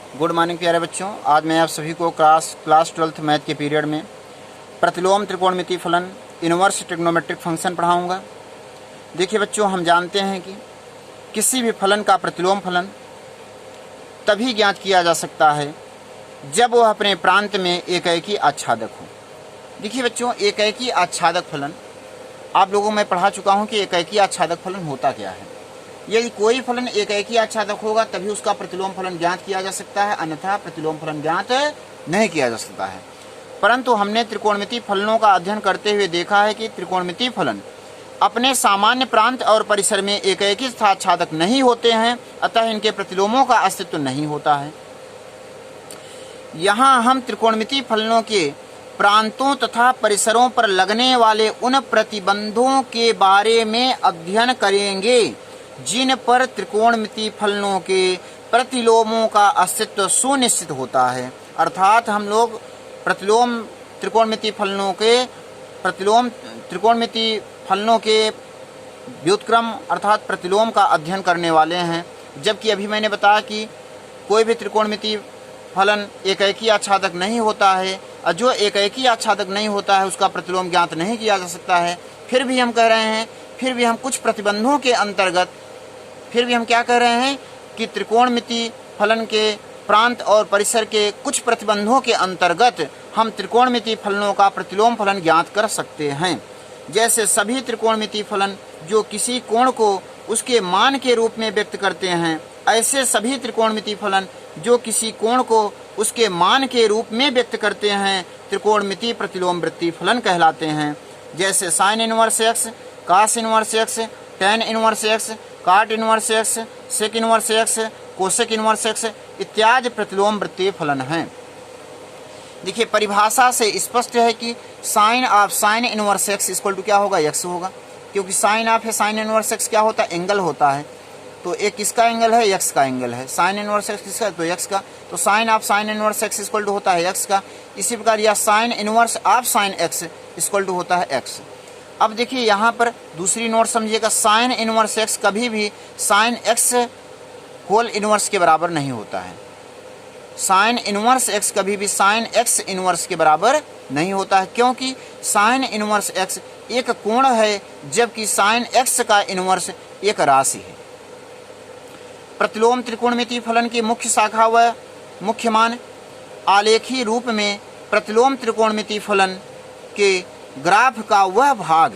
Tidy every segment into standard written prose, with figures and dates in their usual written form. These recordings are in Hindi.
गुड मॉर्निंग प्यारे बच्चों। आज मैं आप सभी को क्लास 12th मैथ के पीरियड में प्रतिलोम त्रिकोणमितीय फलन इनवर्स ट्रिग्नोमेट्रिक फंक्शन पढ़ाऊंगा। देखिए बच्चों, हम जानते हैं कि किसी भी फलन का प्रतिलोम फलन तभी ज्ञात किया जा सकता है जब वह अपने प्रांत में एकैकी आच्छादक हो। देखिए बच्चों, एकैकी आच्छादक फलन आप लोगों में पढ़ा चुका हूँ कि एकैकी आच्छादक फलन होता क्या है। यदि कोई फलन एकैकी आच्छादक होगा तभी उसका प्रतिलोम फलन ज्ञात किया जा सकता है, अन्यथा प्रतिलोम फलन ज्ञात नहीं किया जा सकता है। परंतु हमने त्रिकोणमितीय फलनों का अध्ययन करते हुए देखा है कि त्रिकोणमितीय फलन अपने सामान्य प्रांत और परिसर में एकैकी आच्छादक नहीं होते हैं, अतः इनके प्रतिलोमों का अस्तित्व नहीं होता है। यहाँ हम त्रिकोणमितीय फलनों के प्रांतों तथा परिसरों पर लगने वाले उन प्रतिबंधों के बारे में अध्ययन करेंगे जिन पर त्रिकोणमितीय फलनों के प्रतिलोमों का अस्तित्व सुनिश्चित होता है। अर्थात हम लोग त्रिकोणमितीय फलनों के व्युत्क्रम अर्थात प्रतिलोम का अध्ययन करने वाले हैं। जबकि अभी मैंने बताया कि कोई भी त्रिकोणमितीय फलन एकैकी आच्छादक नहीं होता है, और जो एकैकी आच्छादक नहीं होता है उसका प्रतिलोम ज्ञात नहीं किया जा सकता है। फिर भी हम कह रहे हैं, फिर भी हम कुछ प्रतिबंधों के अंतर्गत क्या कह रहे हैं कि त्रिकोणमितीय फलन के प्रांत और परिसर के कुछ प्रतिबंधों के अंतर्गत हम त्रिकोणमितीय फलनों का प्रतिलोम फलन ज्ञात कर सकते हैं। जैसे सभी त्रिकोणमितीय फलन जो किसी कोण को उसके मान के रूप में व्यक्त करते हैं, ऐसे सभी त्रिकोणमितीय फलन जो किसी कोण को उसके मान के रूप में व्यक्त करते हैं त्रिकोणमितीय प्रतिलोम वृत्तीय फलन कहलाते हैं। जैसे sine inverse x, cos inverse x, tan inverse x, cot inverse x, sec inverse x, cosec inverse x इत्यादि प्रतिलोम वृत्तीय फलन हैं। देखिए, परिभाषा से स्पष्ट है कि sine of sine inverse x equal to क्या होगा, एक्स होगा, क्योंकि साइन ऑफ है साइन इनवर्स एक्स क्या होता है, एंगल होता है। तो एक किसका एंगल है, एक्स का एंगल है। साइन इनवर्स एक्स किसका, तो एक्स का। तो sine of sine inverse x equal to होता है एक्स का। इसी प्रकार यह sine inverse of sine x equal to होता है एक्स। अब देखिए यहाँ पर दूसरी नोट समझिएगा, साइन इनवर्स एक्स कभी भी साइन एक्स होल इनवर्स के बराबर नहीं होता है। साइन इनवर्स एक्स कभी भी साइन एक्स इनवर्स के बराबर नहीं होता है, क्योंकि साइन इनवर्स एक्स एक कोण है जबकि साइन एक्स का इनवर्स एक राशि है। प्रतिलोम त्रिकोणमितीय फलन की मुख्य शाखा व मुख्य मान आलेखी रूप में प्रतिलोम त्रिकोणमितीय फलन के ग्राफ का वह भाग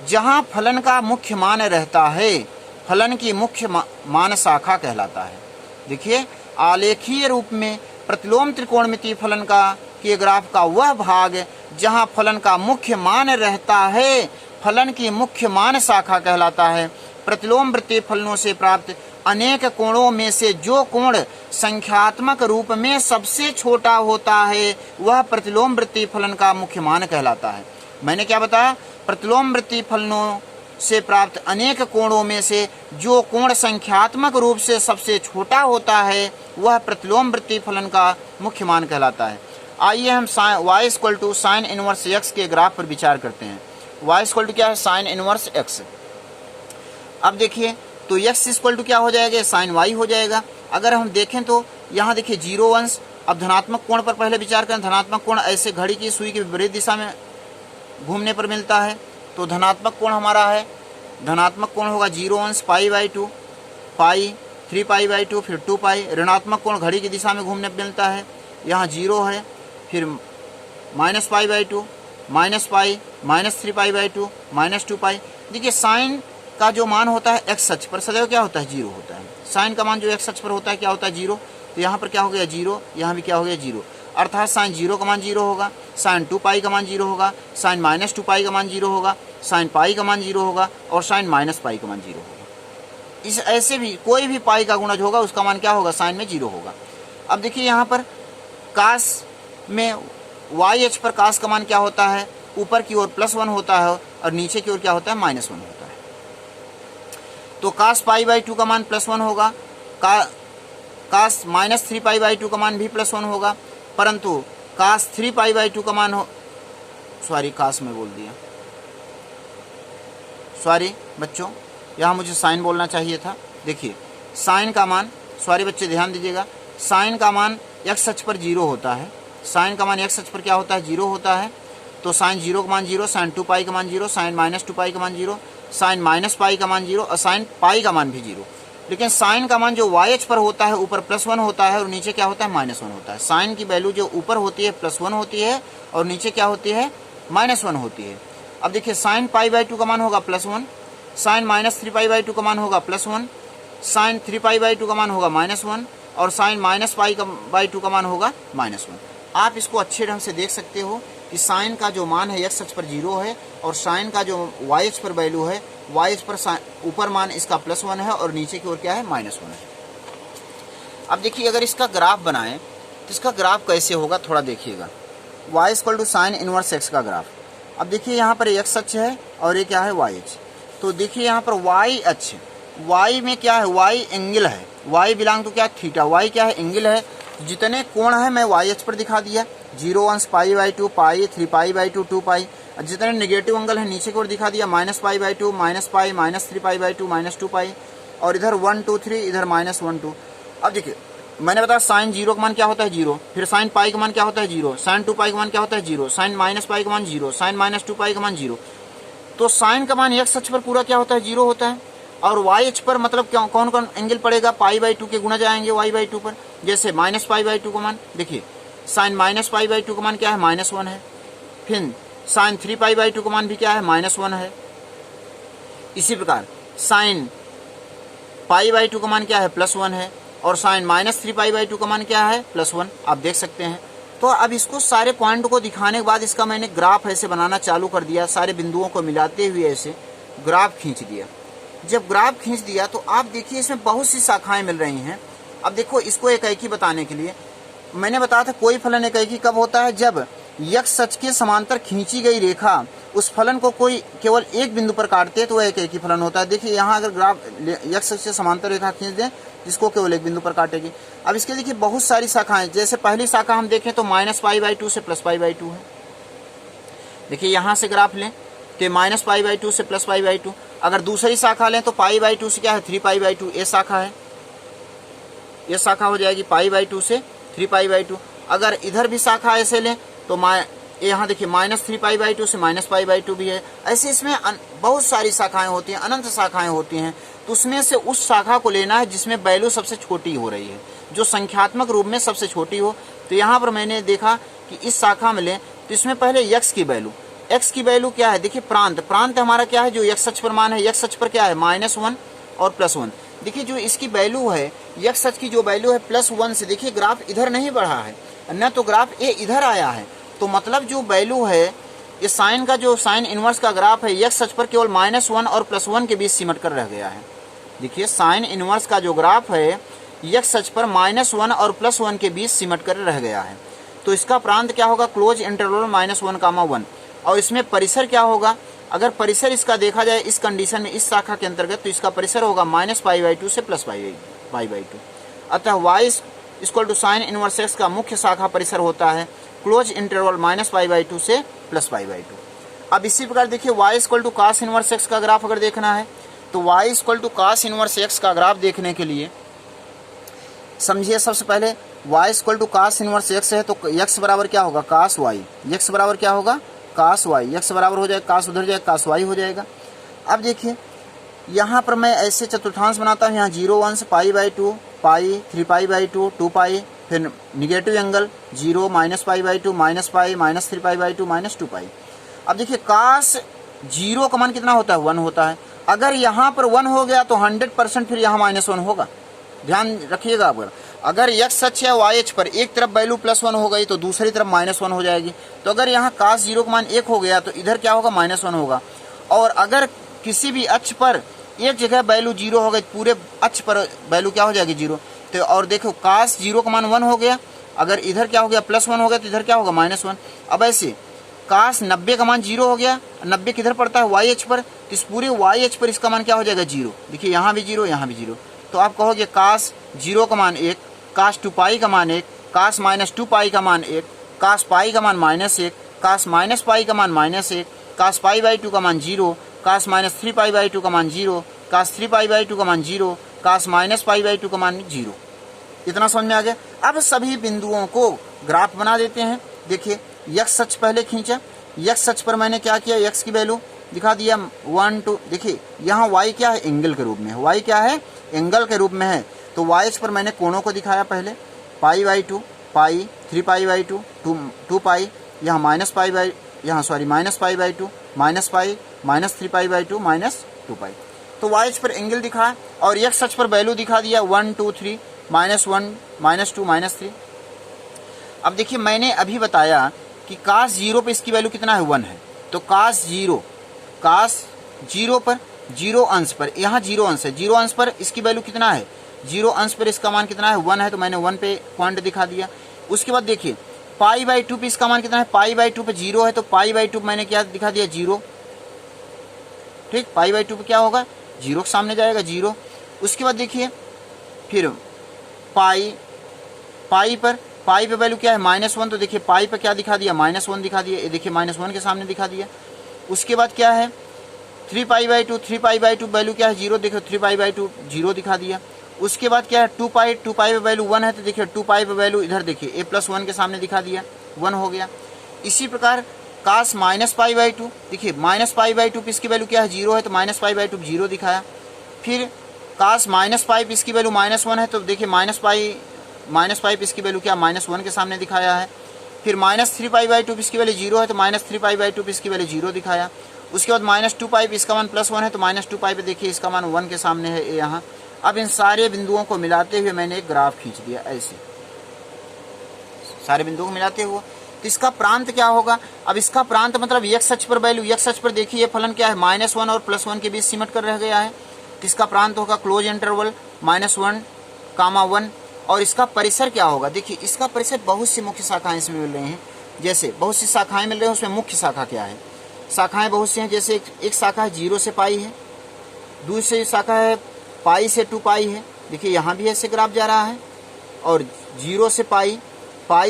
जहां फलन का मुख्य मान रहता है फलन की मुख्य मान शाखा कहलाता है। देखिए, आलेखीय रूप में प्रतिलोम त्रिकोणमितीय फलन के ग्राफ का वह भाग जहां फलन का मुख्य मान रहता है फलन की मुख्य मान शाखा कहलाता है। प्रतिलोम वृत्तीय फलनों से प्राप्त अनेक कोणों में से जो कोण संख्यात्मक रूप में सबसे छोटा होता है वह प्रतिलोम वृत्तीय फलन का मुख्य मान कहलाता है। मैंने क्या बताया, प्रतिलोम वृत्तीय फलनों से प्राप्त अनेक कोणों में से जो कोण संख्यात्मक रूप से सबसे छोटा होता है वह प्रतिलोम वृत्तीय फलन का मुख्य मान कहलाता है। आइए हम y equal to sine inverse x के ग्राफ पर विचार करते हैं। y इक्वल टू क्या है, साइन इनवर्स एक्स। अब देखिए, तो x इक्वल टू क्या हो जाएगा, साइन y हो जाएगा। अगर हम देखें तो यहाँ देखिए 0 अंश। अब धनात्मक कोण पर पहले विचार करें। धनात्मक कोण ऐसे घड़ी की सुई के विपरीत दिशा में घूमने पर मिलता है। तो धनात्मक कोण हमारा है, धनात्मक कोण होगा 0 अंश π/2, पाई 3π/2, फिर 2π। ऋणात्मक कोण घड़ी की दिशा में घूमने पर मिलता है, यहाँ 0 है, फिर -π/2, -π, -3π/2, -2π। देखिए, साइन का जो मान होता है एक्स अक्ष पर सदैव क्या होता है, 0 होता है। साइन का मान जो एक्स अक्ष पर होता है क्या होता है, 0। तो यहाँ पर क्या हो गया, 0, यहाँ भी क्या हो गया, 0। अर्थात साइन 0 का मान 0 होगा, साइन 2π का मान 0 होगा, साइन -2π का मान 0 होगा, साइन पाई का मान 0 होगा और साइन -π का मान 0 होगा। इस ऐसे भी कोई भी पाई का गुणज होगा उसका मान क्या होगा, साइन में 0 होगा। अब देखिए यहाँ पर कास में वाई अक्ष पर कास का मान क्या होता है, ऊपर की ओर +1 होता है और नीचे की ओर क्या होता है, -1 होता है। तो कास π/2 का मान +1 होगा, कास -3π/2 का मान भी +1 होगा, परंतु कास 3π/2 का मान कास में बोल दिया, सॉरी बच्चों, यहाँ मुझे साइन बोलना चाहिए था। देखिए, साइन का मान, सॉरी बच्चे ध्यान दीजिएगा, साइन का मान एक्स अक्ष पर 0 होता है, साइन का मान एक्स अक्ष पर क्या होता है 0 होता है। तो साइन 0 का मान 0, साइन 2 पाई का मान 0, साइन माइनस 2 पाई का मान 0, साइन माइनस पाई का मान 0 और साइन पाई का मान भी 0। लेकिन साइन का मान जो वाई अक्ष पर होता है ऊपर +1 होता है और नीचे क्या होता है -1 होता है। साइन की वैल्यू जो ऊपर होती है +1 होती है और नीचे क्या होती है -1 होती है। अब देखिए साइन π/2 का मान होगा +1, साइन -3π/2 का मान होगा +1, साइन 3π/2 का मान होगा -1 और साइन -π/2 का मान होगा -1। आप इसको अच्छे ढंग से देख सकते हो कि साइन का जो मान है एक्स अक्ष पर 0 है और साइन का जो वाई अक्ष पर वैल्यू है वाई अक्ष पर ऊपर मान इसका +1 है और नीचे की ओर क्या है -1 है। अब देखिए अगर इसका ग्राफ बनाएं तो इसका ग्राफ कैसे होगा थोड़ा देखिएगा। y = साइन इनवर्स x का ग्राफ। अब देखिए यहाँ पर x अक्ष है और ये क्या है y अक्ष। तो देखिए यहाँ पर y अक्ष, y में क्या है y एंगल है, y बिलोंग टू क्या थीटा, y क्या है एंगल है। जितने कोण है मैं y अक्ष पर दिखा दिया, 0 अंश π/2 पाई 3π/2 2 पाई। जितने नेगेटिव एंगल है नीचे की ओर दिखा दिया -π/2 -π -3π/2 -2 पाई और इधर 1 2 3 इधर -1 2। अब देखिए मैंने बताया साइन 0 का मान क्या होता है 0, फिर साइन पाई का मान क्या होता है 0, साइन 2 पाई का मान क्या होता है 0, साइन माइनस पाई का मान 0, साइन -2 पाई का मान 0। तो साइन का मान एक्स अक्ष पर पूरा क्या होता है 0 होता है और वाई अक्ष पर मतलब क्या कौन कौन एंगल पड़ेगा π/2 के गुना जाएंगे y/2 पर। जैसे -π/2 का मान देखिए साइन -π/2 का मान क्या है -1 है, फिर साइन 3π/2 का मान भी क्या है -1 है। इसी प्रकार साइन π/2 का मान क्या है +1 है और साइन -3π/2 का मान क्या है +1, आप देख सकते हैं। तो अब इसको सारे पॉइंट को दिखाने के बाद इसका मैंने ग्राफ ऐसे बनाना चालू कर दिया, सारे बिंदुओं को मिलाते हुए ऐसे ग्राफ खींच दिया। जब ग्राफ खींच दिया तो आप देखिए इसमें बहुत सी शाखाएं मिल रही हैं। अब देखो इसको एकाएकी बताने के लिए मैंने बताया था कोई फलन एकाएकी कब होता है जब x अक्ष के समांतर खींची गई रेखा उस फलन को कोई केवल एक बिंदु पर काटते हैं तो वह एकाएकी फलन होता है। देखिए यहाँ अगर ग्राफ x अक्ष से समांतर रेखा खींच दें जिसको केवल एक बिंदु पर काटेगी। अब इसके देखिए बहुत सारी शाखाएं, जैसे पहली शाखा हम देखें तो -π/2 से +π/2 है। देखिए यहाँ से ग्राफ लें तो -π/2 से +π/2। अगर दूसरी शाखा लें तो π/2 से क्या है 3π/2, ये शाखा है, ये शाखा हो जाएगी π/2 से 3π/2। अगर इधर भी शाखा ऐसे लें तो यहाँ देखिए -3π/2 से -π/2 भी है। ऐसे इसमें बहुत सारी शाखाएं होती हैं, अनंत शाखाएं होती हैं। तो उसमें से उस शाखा को लेना है जिसमें वैल्यू सबसे छोटी हो रही है, जो संख्यात्मक रूप में सबसे छोटी हो। तो यहाँ पर मैंने देखा कि इस शाखा में लें तो इसमें पहले x की वैल्यू, x की वैल्यू क्या है देखिए प्रांत हमारा क्या है जो x अक्ष पर मान है, x अक्ष पर क्या है -1 और +1। देखिए जो इसकी वैल्यू है x अक्ष की जो वैल्यू है +1 से देखिए ग्राफ इधर नहीं बढ़ा है न तो ग्राफ ये इधर आया है। तो मतलब जो वैल्यू है ये साइन का जो साइन इनवर्स का ग्राफ है x अक्ष पर केवल -1 और +1 के बीच सिमट कर रह गया है। देखिए साइन इनवर्स का जो ग्राफ है x अक्ष पर -1 और +1 के बीच सिमट कर रह गया है। तो इसका प्रांत क्या होगा क्लोज इंटरवल -1, और इसमें परिसर क्या होगा, अगर परिसर इसका देखा जाए इस कंडीशन में इस शाखा के अंतर्गत तो इसका परिसर होगा -π/2 से +π/2। अतः y = साइन इनवर्स x का मुख्य शाखा परिसर होता है क्लोज इंटरवल -π/2 से +π/2। अब इसी प्रकार देखिए y = cos इनवर्स x का ग्राफ अगर देखना है तो y = cos इनवर्स x का ग्राफ देखने के लिए समझिए सबसे पहले y = cos इनवर्स x है तो x बराबर क्या होगा cos y, x बराबर क्या होगा cos y, x बराबर हो जाएगा cos उधर जाएगा cos y हो जाएगा। अब देखिए यहाँ पर मैं ऐसे चतुर्थांश बनाता हूँ, यहाँ 0 अंश π/2 पाई 3π/2 2 पाई, फिर निगेटिव एंगल 0 -π/2 -π -3π/2 -2 पाई। अब देखिए cos 0 का मान कितना होता है 1 होता है। अगर यहाँ पर 1 हो गया तो 100% फिर यहाँ -1 होगा, ध्यान रखिएगा। अगर x अक्ष या y अक्ष पर एक तरफ वैल्यू +1 हो गई तो दूसरी तरफ -1 हो जाएगी। तो अगर यहाँ cos 0 का मान 1 हो गया तो इधर क्या होगा -1 होगा। और अगर किसी भी अक्ष पर एक जगह वैल्यू 0 हो गई पूरे अक्ष पर वैल्यू क्या हो जाएगी 0। तो और देखो cos 0 का मान 1 हो गया, अगर इधर क्या हो गया +1 हो गया तो इधर क्या होगा -1। अब ऐसे cos 90 का मान 0 हो गया, 90 किधर पड़ता है y अक्ष पर, तो इस पूरे y अक्ष पर इसका मान क्या हो जाएगा 0। देखिए यहाँ भी 0 यहाँ भी 0। तो आप कहोगे cos 0 का मान 1, cos 2π का मान 1, cos -2π का मान 1, cos π का मान -1, cos -π का मान -1, cos π/2 का मान 0, cos -3π/2 का मान 0, cos 3π/2 का मान 0, cos -π/2 का मान 0। इतना समझ में आ गया। अब सभी बिंदुओं को ग्राफ बना देते हैं। देखिए x अक्ष पहले खींचा, x अक्ष पर मैंने क्या किया, x की वैल्यू दिखा दिया 1 2। देखिए यहाँ y क्या है, एंगल के रूप में है, y क्या है, एंगल के रूप में है। तो y अक्ष पर मैंने कोणों को दिखाया पहले, π/2, पाई, 3π/2, 2π, यहाँ -π/2, -π, -3π/2, -2π। तो y अक्ष पर एंगल दिखा और x अक्ष पर वैल्यू दिखा दिया 1 2 3, -1, -2, -3। अब देखिए मैंने अभी बताया कि cos 0 पे इसकी वैल्यू कितना है, 1 है। तो cos 0 पर 0 अंश पर, यहाँ 0 अंश है, 0 अंश पर इसकी वैल्यू कितना है, 0 अंश पर इसका मान कितना है, 1 है। तो मैंने 1 पे पॉइंट दिखा दिया। उसके बाद देखिए π/2 पे इसका मान कितना है, π/2 पे 0 है। तो π/2 पे मैंने क्या दिखा दिया, 0। ठीक, π/2 पे क्या होगा, 0 के सामने जाएगा 0। उसके बाद देखिए फिर पाई पे वैल्यू क्या है, -1। तो देखिए पाई पे क्या दिखा दिया, -1 दिखा दिया। ये देखिए -1 के सामने दिखा दिया। उसके बाद क्या है 3π/2 वैल्यू क्या है, 0। देखो 3π/2 0 दिखा दिया। उसके बाद क्या है 2π पे वैल्यू 1 है। तो देखिए 2π पे वैल्यू इधर देखिए a+1 के सामने दिखा दिया, 1 हो गया। इसी प्रकार cos -π/2, देखिए -π/2 पे इसकी वैल्यू क्या है, 0 है। तो -π/2 0 दिखाया। फिर cos -π पे इसकी वैल्यू -1 है। तो देखिए -π पे इसकी वैल्यू क्या, -1 के सामने दिखाया है। फिर -3π/2 पे इसकी वैल्यू 0 है। तो -3π/2 पे इसकी वैल्यू 0 दिखाया। उसके बाद -2π पे इसका मान +1 है। तो -2π पे देखिए इसका मान 1 के सामने है यहाँ। अब इन सारे बिंदुओं को मिलाते हुए मैंने एक ग्राफ खींच दिया, ऐसे सारे बिंदुओं को मिलाते हुए। तो इसका प्रांत क्या होगा, अब इसका प्रांत मतलब x अक्ष पर वैल्यू, x अक्ष पर देखिए ये फलन क्या है, -1 और +1 के बीच सिमट कर रह गया है। तो इसका प्रांत होगा क्लोज इंटरवल -1, 1। और इसका परिसर क्या होगा, देखिए इसका परिसर बहुत सी मुख्य शाखाएं इसमें मिल रही हैं। जैसे बहुत सी शाखाएं मिल रही हैं, उसमें मुख्य शाखा क्या है, शाखाएं बहुत सी हैं। जैसे एक शाखा है 0 से π है, दूसरी शाखा है π से 2π है। देखिए यहाँ भी ऐसे ग्राफ जा रहा है। और 0 से π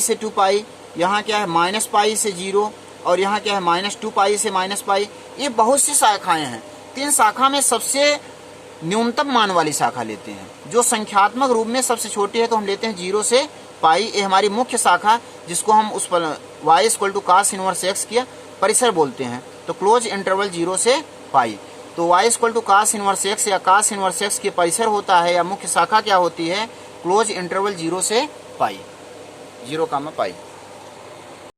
से 2π, यहाँ क्या है -π से 0, और यहाँ क्या है -2π से -π। ये बहुत सी शाखाएं हैं। 3 शाखा में सबसे न्यूनतम मान वाली शाखा लेते हैं, जो संख्यात्मक रूप में सबसे छोटी है। तो हम लेते हैं 0 से π, ये हमारी मुख्य शाखा, जिसको हम उस पर y = cos इनवर्स x किया परिसर बोलते हैं। तो क्लोज इंटरवल 0 से π। तो y = cos इनवर्स x या cos इनवर्स x के परिसर होता है, या मुख्य शाखा क्या होती है, क्लोज इंटरवल 0 से π, 0, π।